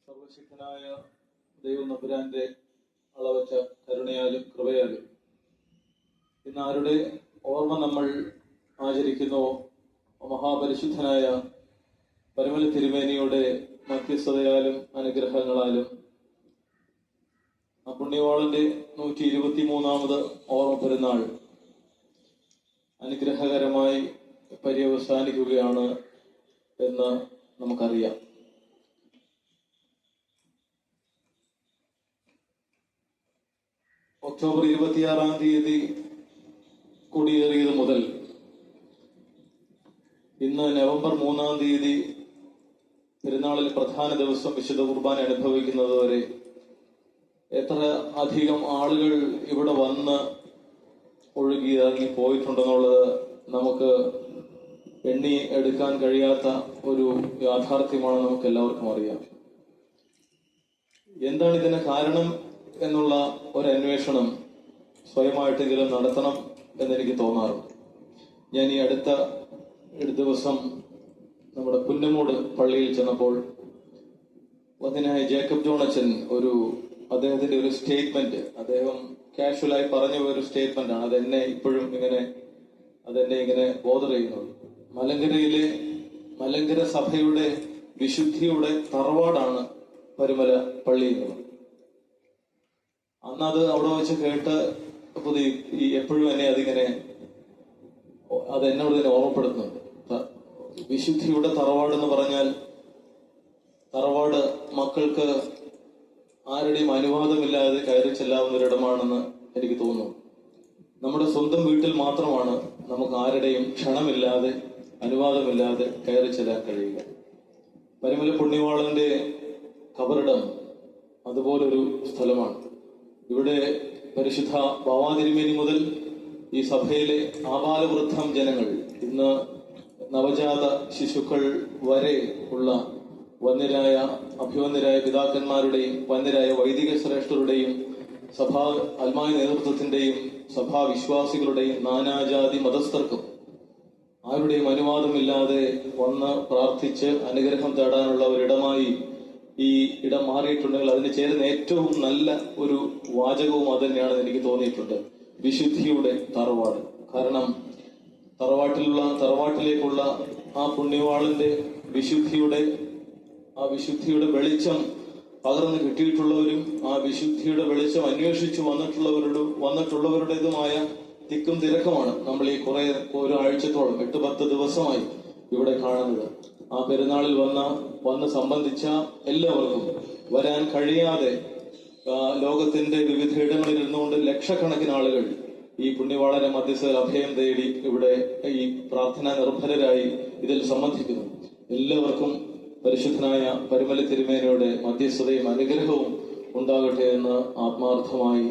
സർവശക്തനായ ദൈവം നമ്പുരാന്റെ അളവറ്റ കരുണയാലും കൃപയാലും ഇന്ന് ആരുടെ ഓർമ്മ നമ്മൾ ആചരിക്കുന്നു? മഹാപരിശുദ്ധനായ പരിമല തിരുമേനിയുടെ മധ്യസ്ഥതയാലും അനുഗ്രഹങ്ങളാലും ആ പുണ്യവാളന്റെ 123ാമത് ഓർമ്മ പെരുന്നാൾ അനുഗ്രഹകരമായി പര്യവസാനിക്കുകയാണ് എന്ന് നമുക്കറിയാം. ഒക്ടോബർ 26-ാം തീയതി കൊടിയേറിയത് മുതൽ ഇന്ന് നവംബർ 3-ാം തീയതി പെരുന്നാളിൽ പ്രധാന ദിവസം വിശുദ്ധ കുർബാന അനുഭവിക്കുന്നത് വരെ എത്ര അധികം ആളുകൾ ഇവിടെ വന്ന് ഒഴുകി ഇറങ്ങി പോയിട്ടുണ്ടെന്നുള്ളത് നമുക്ക് എണ്ണി എടുക്കാൻ കഴിയാത്ത ഒരു യാഥാർത്ഥ്യമാണ്. നമുക്ക് എല്ലാവർക്കും അറിയാം. എന്താണ് ഇതിന് കാരണം എന്നുള്ള ഒരു അന്വേഷണം സ്വയമായിട്ടെങ്കിലും നടത്തണം എന്നെനിക്ക് തോന്നാറുണ്ട്. ഞാൻ ഈ അടുത്ത ദിവസം നമ്മുടെ പുന്നമൂട് പള്ളിയിൽ ചെന്നപ്പോൾ വന്ദനായ ജേക്കബ് ജോൺ അച്ഛൻ അദ്ദേഹത്തിന്റെ ഒരു സ്റ്റേറ്റ്മെന്റ്, അദ്ദേഹം കാഷ്വലായി പറഞ്ഞ ഒരു സ്റ്റേറ്റ്മെന്റ് ആണ്. അതെന്നെ ഇപ്പോഴും ഇങ്ങനെ ബോധർ ചെയ്യുന്നത്. മലങ്കര സഭയുടെ വിശുദ്ധിയുടെ തറവാടാണ് പരുമല പള്ളി എന്നുള്ളത്. അന്നത് അവിടെ വെച്ച് കേട്ട് എപ്പോഴും എന്നെ അതെന്നോട് തന്നെ ഓർമ്മപ്പെടുത്തുന്നുണ്ട്. വിശുദ്ധിയുടെ തറവാട് എന്ന് പറഞ്ഞാൽ തറവാട് മക്കൾക്ക് ആരുടെയും അനുവാദമില്ലാതെ കയറി ചെല്ലാവുന്ന ഒരിടമാണെന്ന് എനിക്ക് തോന്നുന്നു. നമ്മുടെ സ്വന്തം വീട്ടിൽ മാത്രമാണ് നമുക്ക് ആരുടെയും ക്ഷണമില്ലാതെ അനുവാദമില്ലാതെ കയറി ചെല്ലാൻ കഴിയുക. പരിമല പുണ്യവാളന്റെ കബറിടം അതുപോലൊരു സ്ഥലമാണ്. ഇവിടെ പരിശുദ്ധ ബാവാതിരുമേനി മുതൽ ഈ സഭയിലെ ആബാലവൃദ്ധം ജനങ്ങൾ, ഇന്ന് നവജാത ശിശുക്കൾ വരെ ഉള്ള വന്യരായ അഭിവന്യരായ പിതാക്കന്മാരുടെയും വന്യരായ വൈദിക ശ്രേഷ്ഠരുടെയും സഭാ ആത്മായ നേതൃത്വത്തിന്റെയും സഭാവിശ്വാസികളുടെയും നാനാജാതി മതസ്ഥർക്കും ആരുടെയും അനുവാദമില്ലാതെ വന്ന് പ്രാർത്ഥിച്ച് അനുഗ്രഹം തേടാനുള്ള ഒരിടമായി ഈ ഇടം മാറിയിട്ടുണ്ടെങ്കിൽ അതിന് ചേരുന്ന ഏറ്റവും നല്ല ഒരു വാചകവും അത് തന്നെയാണെന്ന് എനിക്ക് തോന്നിയിട്ടുണ്ട്. വിശുദ്ധിയുടെ തറവാട്. കാരണം തറവാട്ടിലേക്കുള്ള ആ പുണ്യവാളിന്റെ വിശുദ്ധിയുടെ വെളിച്ചം പകർന്നു കിട്ടിയിട്ടുള്ളവരും ആ വിശുദ്ധിയുടെ വെളിച്ചം അന്വേഷിച്ചു വന്നിട്ടുള്ളവരുടേതുമായ തിക്കും തിരക്കുമാണ് നമ്മൾ ഈ ഒരാഴ്ചത്തോളം 8-10 ദിവസമായി ഇവിടെ കാണുന്നത്. ആ പെരുന്നാളിൽ വന്ന് സംബന്ധിച്ച എല്ലാവർക്കും വരാൻ കഴിയാതെ ലോകത്തിന്റെ വിവിധയിടങ്ങളിൽ ഇരുന്നുകൊണ്ട് ലക്ഷക്കണക്കിന് ആളുകൾ ഈ പുണ്യവാളന്റെ മധ്യസ്ഥയിൽ അഭയം തേടി ഇവിടെ ഈ പ്രാർത്ഥന നിർഭരരായി ഇതിൽ സംബന്ധിക്കുന്നു. എല്ലാവർക്കും പരിശുദ്ധനായ പരിമല തിരുമേനിയുടെ മധ്യസ്ഥതയും അനുഗ്രഹവും ഉണ്ടാകട്ടെ എന്ന് ആത്മാർത്ഥമായി